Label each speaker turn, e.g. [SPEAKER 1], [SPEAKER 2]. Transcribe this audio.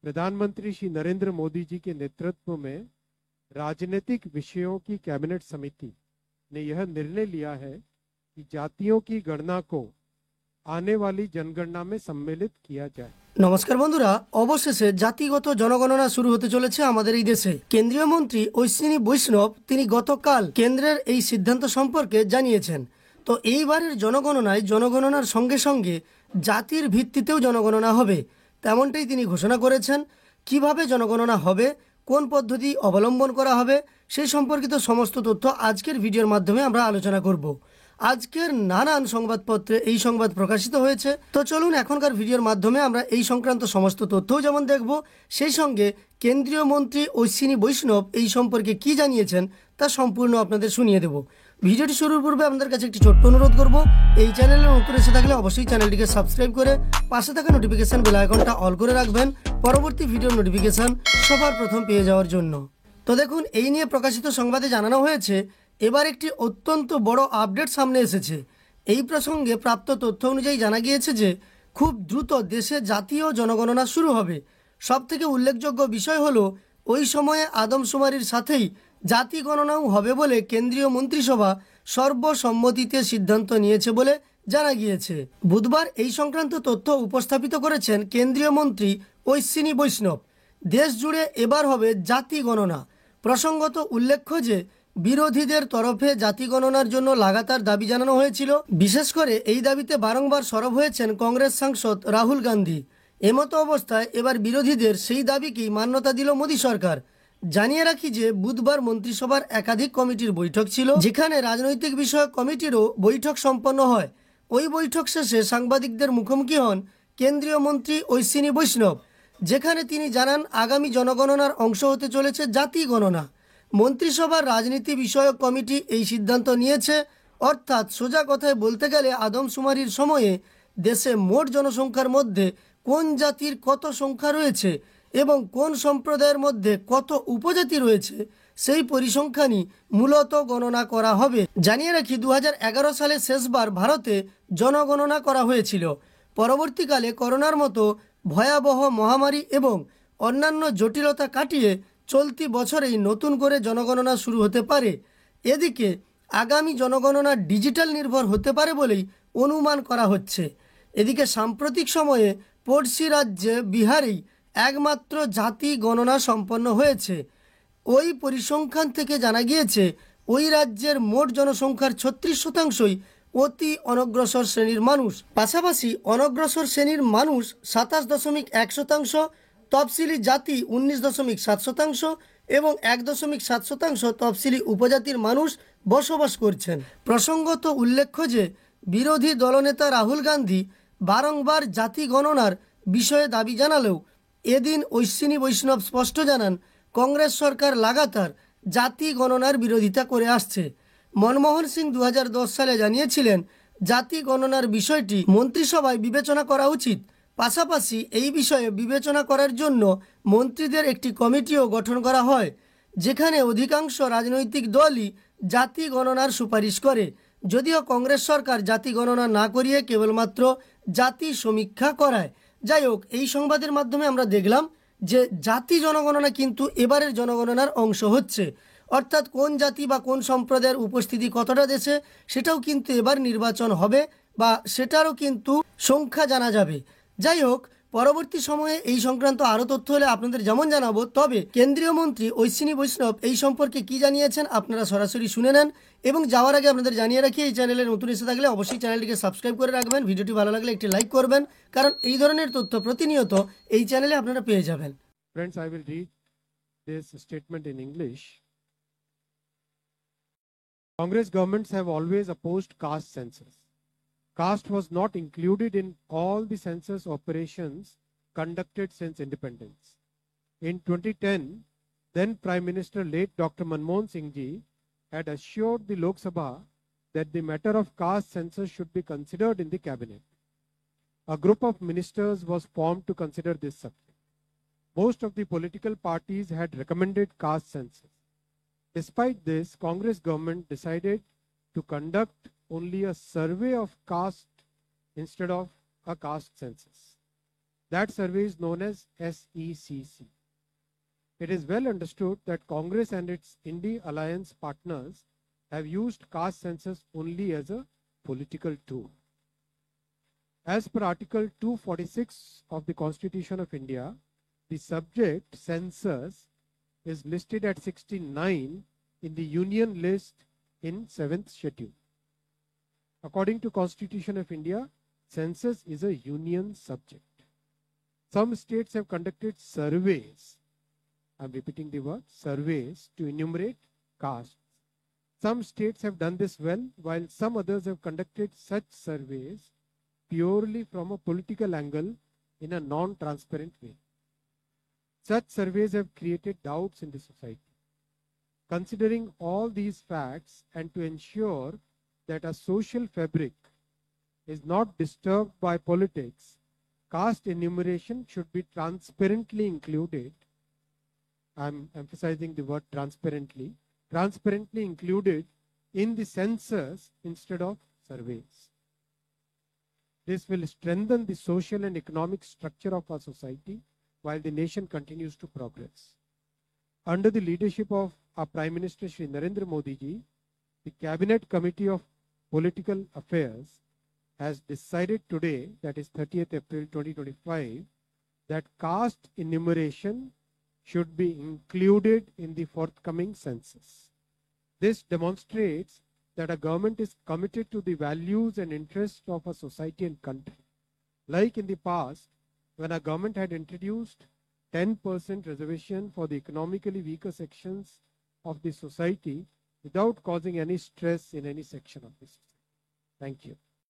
[SPEAKER 1] प्रधानमंत्री श्री नरेंद्र मोदी जी के नेतृत्व में राजनीतिक विषयों की कैबिनेट समिति ने यह निर्णय लिया है कि जातियों की गणना को आने वाली जनगणना में सम्मिलित किया जाए।
[SPEAKER 2] নমস্কার বন্ধুরা, অবশেষে জাতিগত জনগণনা শুরু হতে চলেছে আমাদের এই দেশে। কেন্দ্রীয় মন্ত্রী অশ্বিনী বৈষ্ণব তিনি গতকাল কেন্দ্রের এই সিদ্ধান্ত সম্পর্কে জানিয়েছেন। তো এইবারের জনগণনায় জনগণনার সঙ্গে সঙ্গে জাতির ভিত্তিতেও জনগণনা হবে, তেমনটাই তিনি ঘোষণা করেছেন। কিভাবে জনগণনা হবে, কোন পদ্ধতি অবলম্বন করা হবে, সেই সম্পর্কিত সমস্ত তথ্য আজকের ভিডিওর মাধ্যমে আমরা আলোচনা করব। আজকের নানান সংবাদপত্রে এই সংবাদ প্রকাশিত হয়েছে। তো চলুন এখনকার ভিডিওর মাধ্যমে আমরা এই সংক্রান্ত সমস্ত তথ্যও যেমন দেখব, সেই সঙ্গে কেন্দ্রীয় মন্ত্রী অশ্বিনী বৈষ্ণব এই সম্পর্কে কি জানিয়েছেন তা সম্পূর্ণ আপনাদের শুনিয়ে দেব। ভিডিওটি শুরুর পূর্বে আপনাদের কাছে একটি ছোট্ট অনুরোধ করব, এই চ্যানেলে নতুন এসে থাকলে অবশ্যই চ্যানেলটিকে সাবস্ক্রাইব করে পাশে থাকা নোটিফিকেশন বেল আইকনটা অল করে রাখবেন পরবর্তী ভিডিওর নোটিফিকেশন সবার প্রথম পেয়ে যাওয়ার জন্য। তো দেখুন, এই নিয়ে প্রকাশিত সংবাদে জানানো হয়েছে এবার একটি অত্যন্ত বড় আপডেট সামনে এসেছে। এই প্রসঙ্গে প্রাপ্ত তথ্য অনুযায়ী জানা গিয়েছে যে খুব দ্রুত দেশে জাতীয় জনগণনা শুরু হবে। সবথেকে উল্লেখযোগ্য বিষয় হলো ওই সময়ে আদমশুমারির সাথেই জাতি গণনাও হবে বলে কেন্দ্রীয় মন্ত্রিসভা সর্বসম্মতিতে সিদ্ধান্ত নিয়েছে বলে জানা গিয়েছে। বুধবার এই সংক্রান্ত তথ্য উপস্থাপিত করেছেন কেন্দ্রীয় মন্ত্রী অশ্বিনী বৈষ্ণব। দেশ জুড়ে এবার হবে জাতি গণনা। প্রসঙ্গত উল্লেখ্য যে বিরোধীদের তরফে জাতি গণনার জন্য লাগাতার দাবি জানানো হয়েছিল। বিশেষ করে এই দাবিতে বারংবার সরব হয়েছেন কংগ্রেস সাংসদ রাহুল গান্ধী। এমতো অবস্থায় এবার বিরোধীদের সেই দাবিকেই মান্যতা দিল মোদী সরকার। জানিয়ে রাখি যে বুধবার মন্ত্রিসভার একাধিক কমিটির বৈঠক ছিল, যেখানে রাজনৈতিক বিষয়ক কমিটিরও বৈঠক সম্পন্ন হয়। ওই বৈঠক শেষে সাংবাদিকদের মুখোমুখি হন কেন্দ্রীয় মন্ত্রী অশ্বিনী বৈষ্ণব, যেখানে তিনি জানান আগামী জনগণনার অংশ হতে চলেছে জাতি গণনা। মন্ত্রিসভার রাজনীতি বিষয়ক কমিটি এই সিদ্ধান্ত নিয়েছে, অর্থাৎ সোজা কথায় বলতে গেলে আদমশুমারির সময়ে দেশে মোট জনসংখ্যার মধ্যে কোন জাতির কত সংখ্যা রয়েছে এবং কোন সম্প্রদায়ের মধ্যে কত উপজাতি রয়েছে সেই পরিসংখ্যানই মূলত গণনা করা হবে। জানিয়ে রাখি 2011 সালে শেষবার ভারতে জনগণনা করা হয়েছিল। পরবর্তীকালে করোনার মতো ভয়াবহ মহামারী এবং অন্যান্য জটিলতা কাটিয়ে চলতি বছরেই নতুন করে জনগণনা শুরু হতে পারে। এদিকে আগামী জনগণনা ডিজিটাল নির্ভর হতে পারে বলেই অনুমান করা হচ্ছে। এদিকে সাম্প্রতিক সময়ে পড়শি রাজ্যে বিহারেই একমাত্র জাতি গণনা সম্পন্ন হয়েছে। ওই পরিসংখ্যান থেকে জানা গিয়েছে ওই রাজ্যের মোট জনসংখ্যার 36%ই অতি অনগ্রসর শ্রেণীর মানুষ। পাশাপাশি অনগ্রসর শ্রেণীর মানুষ 27.1%, তফসিলি জাতি 19.7% এবং 1.7% তফসিলি উপজাতির মানুষ বসবাস করছেন। প্রসঙ্গত উল্লেখ্য যে বিরোধী দলনেতা রাহুল গান্ধী বারংবার জাতি গণনার বিষয়ে দাবি জানালেও এদিন অশ্বিনী বৈষ্ণব স্পষ্ট জানান কংগ্রেস সরকার লাগাতার জাতি গণনার বিরোধিতা করে আসছে। মনমোহন সিং 2010 সালে জানিয়েছিলেন জাতি গণনার বিষয়টি মন্ত্রিসভায় বিবেচনা করা উচিত। পাশাপাশি এই বিষয়ে বিবেচনা করার জন্য মন্ত্রীদের একটি কমিটিও গঠন করা হয়, যেখানে অধিকাংশ রাজনৈতিক দলই জাতি গণনার সুপারিশ করে। যদিও কংগ্রেস সরকার জাতি গণনা না করিয়ে কেবলমাত্র জাতি সমীক্ষা করায়। যাই হোক, এই সংবাদের মাধ্যমে আমরা দেখলাম যে জাতি জনগণনা কিন্তু এবারের জনগণনার অংশ হচ্ছে, অর্থাৎ কোন জাতি বা কোন সম্প্রদায়ের উপস্থিতি কতটা দেশে সেটাও কিন্তু এবার নির্বাচন হবে বা সেটারও কিন্তু সংখ্যা জানা যাবে। যাই হোক, পরবর্তী সময়ে এই সংক্রান্ত আরও তথ্য হলে আপনাদের যেমন জানাবো। তবে কেন্দ্রীয় মন্ত্রী অশ্বিনী বৈষ্ণব এই সম্পর্কে কি জানিয়েছেন আপনারা সরাসরি শুনে নেন। এবং যাওয়ার আগে আপনাদের জানিয়ে রাখি, এই চ্যানেলে নতুন এসে থাকলে অবশ্যই চ্যানেলটিকে সাবস্ক্রাইব করে রাখবেন। ভিডিওটি ভালো লাগলে একটি লাইক করবেন, কারণ এই ধরনের তথ্য প্রতিনিয়ত এই চ্যানেলে আপনারা পেয়ে যাবেন।
[SPEAKER 1] Friends, I will read this statement in English. Congress governments have always opposed caste census. Caste was not included in all the census operations conducted since independence. In 2010, then Prime Minister late Dr. Manmohan Singh ji had assured the Lok Sabha that the matter of caste census should be considered in the cabinet. A group of ministers was formed to consider this subject. Most of the political parties had recommended caste census. Despite this, Congress government decided to conduct only a survey of caste instead of a caste census. That survey is known as SECC. It is well understood that Congress and its Indie alliance partners have used caste census only as a political tool. As per Article 246 of the Constitution of India, the subject census is listed at 69 in the Union list in 7th schedule. According to Constitution of India, census is a union subject. Some states have conducted surveys. I'm repeating the word surveys to enumerate castes. Some states have done this well, while some others have conducted such surveys purely from a political angle in a non-transparent way. Such surveys have created doubts in the society. Considering all these facts and to ensure that a social fabric is not disturbed by politics, caste enumeration should be transparently included. I'm emphasizing the word transparently included in the census instead of surveys. This will strengthen the social and economic structure of our society while the nation continues to progress. Under the leadership of our Prime Minister Shri Narendra Modi ji, the Cabinet Committee of Political Affairs has decided today, that is 30th April 2025, that caste enumeration should be included in the forthcoming census. This demonstrates that a government is committed to the values and interests of a society and country. Like in the past, when a government had introduced 10% reservation for the economically weaker sections of the society without causing any stress in any section of the society. Thank you.